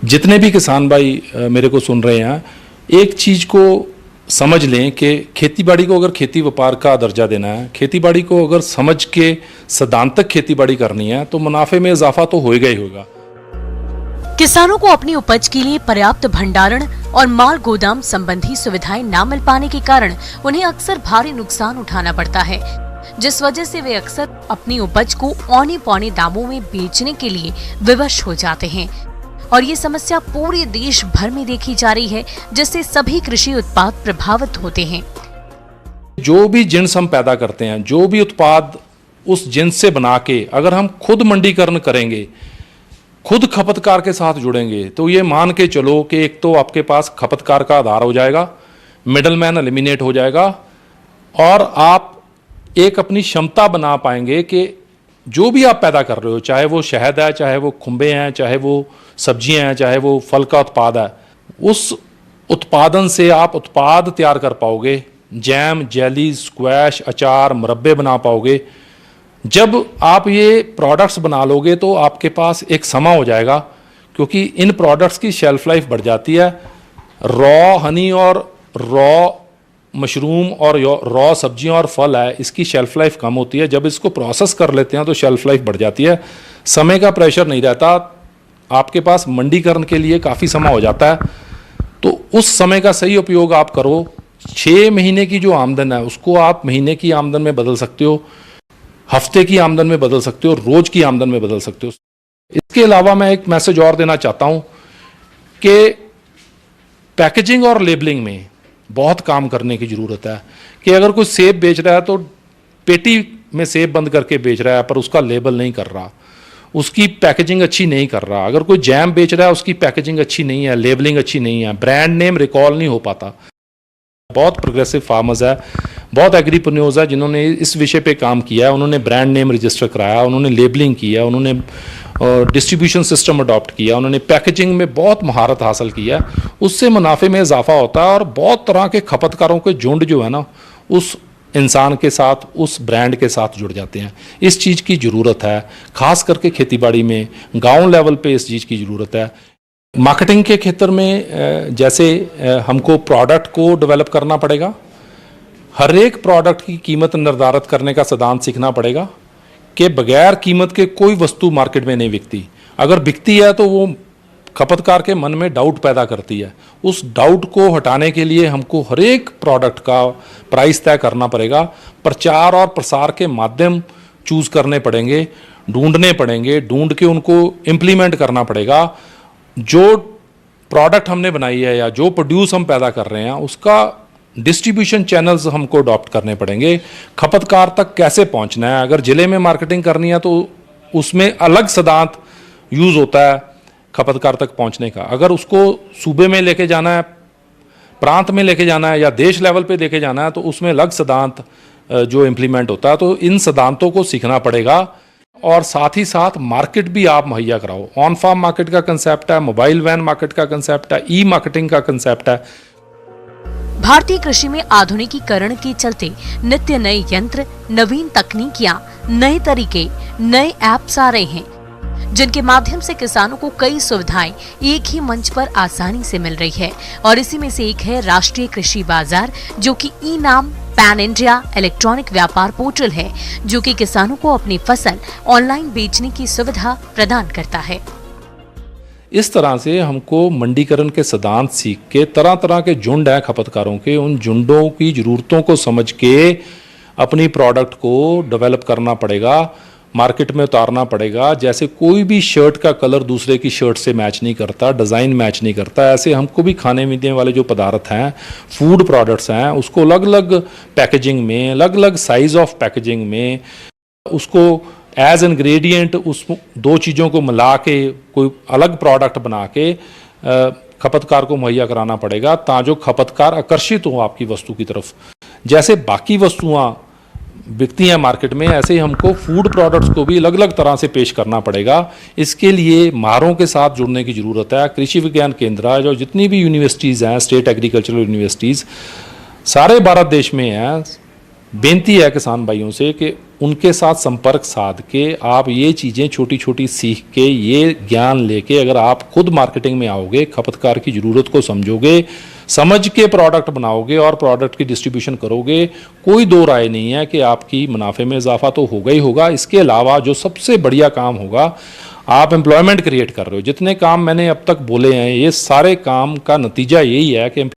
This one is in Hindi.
जितने भी किसान भाई मेरे को सुन रहे हैं, एक चीज़ को समझ लें कि खेतीबाड़ी को अगर खेती व्यापार का दर्जा देना है, खेतीबाड़ी को अगर समझ के सैद्धांतिक खेतीबाड़ी करनी है तो मुनाफे में इजाफा तो होएगा ही होगा। किसानों को अपनी उपज के लिए पर्याप्त भंडारण और माल गोदाम संबंधी सुविधाएं न मिल पाने के कारण उन्हें अक्सर भारी नुकसान उठाना पड़ता है, जिस वजह से वे अक्सर अपनी उपज को औने पौने दामों में बेचने के लिए विवश हो जाते हैं। और ये समस्या पूरे देश भर में देखी जा रही है, जिससे सभी कृषि उत्पाद प्रभावित होते हैं। जो भी जिन्स हम पैदा करते हैं, जो भी उत्पाद उस जिन्स से बना के अगर हम खुद मंडीकरण करेंगे, खुद खपतकार के साथ जुड़ेंगे, तो ये मान के चलो कि एक तो आपके पास खपतकार का आधार हो जाएगा, मिडलमैन एलिमिनेट हो जाएगा, और आप एक अपनी क्षमता बना पाएंगे कि जो भी आप पैदा कर रहे हो, चाहे वो शहद है, चाहे वो खुम्बे हैं, चाहे वो सब्जियां हैं, चाहे वो फल का उत्पाद है, उस उत्पादन से आप उत्पाद तैयार कर पाओगे, जैम, जेली, स्क्वैश, अचार, मुरब्बे बना पाओगे। जब आप ये प्रोडक्ट्स बना लोगे तो आपके पास एक समा हो जाएगा, क्योंकि इन प्रोडक्ट्स की शेल्फ लाइफ बढ़ जाती है। रॉ हनी और रॉ मशरूम और रॉ सब्जियां और फल है, इसकी शेल्फ लाइफ कम होती है। जब इसको प्रोसेस कर लेते हैं तो शेल्फ लाइफ बढ़ जाती है, समय का प्रेशर नहीं रहता, आपके पास मंडीकरण के लिए काफ़ी समय हो जाता है। तो उस समय का सही उपयोग आप करो। 6 महीने की जो आमदन है उसको आप महीने की आमदन में बदल सकते हो, हफ्ते की आमदन में बदल सकते हो, रोज की आमदन में बदल सकते हो। इसके अलावा मैं एक मैसेज और देना चाहता हूं कि पैकेजिंग और लेबलिंग में बहुत काम करने की ज़रूरत है। कि अगर कोई सेब बेच रहा है तो पेटी में सेब बंद करके बेच रहा है, पर उसका लेबल नहीं कर रहा, उसकी पैकेजिंग अच्छी नहीं कर रहा। अगर कोई जैम बेच रहा है, उसकी पैकेजिंग अच्छी नहीं है, लेबलिंग अच्छी नहीं है, ब्रांड नेम रिकॉल नहीं हो पाता। बहुत प्रोग्रेसिव फार्मर्स है, बहुत एग्रीप्रेन्योर्स है जिन्होंने इस विषय पे काम किया है। उन्होंने ब्रांड नेम रजिस्टर कराया, उन्होंने लेबलिंग किया, उन्होंने डिस्ट्रीब्यूशन सिस्टम अडॉप्ट किया, उन्होंने पैकेजिंग में बहुत महारत हासिल किया। उससे मुनाफे में इजाफा होता है और बहुत तरह के खपतकारों के झुंड जो है ना, उस इंसान के साथ, उस ब्रांड के साथ जुड़ जाते हैं। इस चीज़ की ज़रूरत है, खास करके खेतीबाड़ी में, गांव लेवल पे इस चीज़ की ज़रूरत है। मार्केटिंग के क्षेत्र में जैसे हमको प्रोडक्ट को डेवलप करना पड़ेगा, हर एक प्रोडक्ट की कीमत निर्धारित करने का सिद्धांत सीखना पड़ेगा कि बगैर कीमत के कोई वस्तु मार्केट में नहीं बिकती। अगर बिकती है तो वो खपतकार के मन में डाउट पैदा करती है। उस डाउट को हटाने के लिए हमको हर एक प्रोडक्ट का प्राइस तय करना पड़ेगा। प्रचार और प्रसार के माध्यम चूज करने पड़ेंगे, ढूंढने पड़ेंगे, ढूंढ के उनको इम्प्लीमेंट करना पड़ेगा। जो प्रोडक्ट हमने बनाई है या जो प्रोड्यूस हम पैदा कर रहे हैं, उसका डिस्ट्रीब्यूशन चैनल्स हमको अडॉप्ट करने पड़ेंगे। खपतकार तक कैसे पहुंचना है, अगर ज़िले में मार्केटिंग करनी है तो उसमें अलग सिद्धांत यूज़ होता है खपतकार तक पहुंचने का। अगर उसको सूबे में लेके जाना है, प्रांत में लेके जाना है या देश लेवल पे लेके जाना है, तो उसमें अलग सिद्धांत जो इम्प्लीमेंट होता है। तो इन सिद्धांतों को सीखना पड़ेगा और साथ ही साथ मार्केट भी आप मुहैया कराओ। ऑन फार्म मार्केट का कंसेप्ट है, मोबाइल वैन मार्केट का कंसेप्ट है, ई मार्केटिंग का कंसेप्ट है। भारतीय कृषि में आधुनिकीकरण के चलते नित्य नए यंत्र, नवीन तकनीकियां, नए तरीके, नए ऐप्स आ रहे हैं, जिनके माध्यम से किसानों को कई सुविधाएं एक ही मंच पर आसानी से मिल रही है। और इसी में से एक है राष्ट्रीय कृषि बाजार, जो कि ई नाम पैन इंडिया इलेक्ट्रॉनिक व्यापार पोर्टल है, जो कि किसानों को अपनी फसल ऑनलाइन बेचने की सुविधा प्रदान करता है। इस तरह से हमको मंडीकरण के सिद्धांत सीख के, तरह तरह के झुंड हैं खपतकारों के, उन झुंडों की ज़रूरतों को समझ के अपनी प्रोडक्ट को डेवलप करना पड़ेगा, मार्केट में उतारना पड़ेगा। जैसे कोई भी शर्ट का कलर दूसरे की शर्ट से मैच नहीं करता, डिज़ाइन मैच नहीं करता, ऐसे हमको भी खाने पीने वाले जो पदार्थ हैं, फूड प्रोडक्ट्स हैं, उसको अलग अलग पैकेजिंग में, अलग अलग साइज़ ऑफ पैकेजिंग में, उसको एज इंग्रेडिएंट उस दो चीज़ों को मिला के कोई अलग प्रोडक्ट बना के खपतकार को मुहैया कराना पड़ेगा, ताकि खपतकार आकर्षित हो आपकी वस्तु की तरफ। जैसे बाकी वस्तुआं बिकती हैं मार्केट में, ऐसे ही हमको फूड प्रोडक्ट्स को भी अलग अलग तरह से पेश करना पड़ेगा। इसके लिए माहरों के साथ जुड़ने की ज़रूरत है। कृषि विज्ञान केंद्र जो जितनी भी यूनिवर्सिटीज़ हैं, स्टेट एग्रीकल्चरल यूनिवर्सिटीज़ सारे भारत देश में हैं। बेनती है किसान भाइयों से कि उनके साथ संपर्क साध के आप ये चीज़ें छोटी छोटी सीख के ये ज्ञान लेके अगर आप खुद मार्केटिंग में आओगे, खपतकार की ज़रूरत को समझोगे, समझ के प्रोडक्ट बनाओगे और प्रोडक्ट की डिस्ट्रीब्यूशन करोगे, कोई दो राय नहीं है कि आपकी मुनाफे में इजाफा तो होगा ही होगा। इसके अलावा जो सबसे बढ़िया काम होगा, आप एम्प्लॉयमेंट क्रिएट कर रहे हो। जितने काम मैंने अब तक बोले हैं, ये सारे काम का नतीजा यही है कि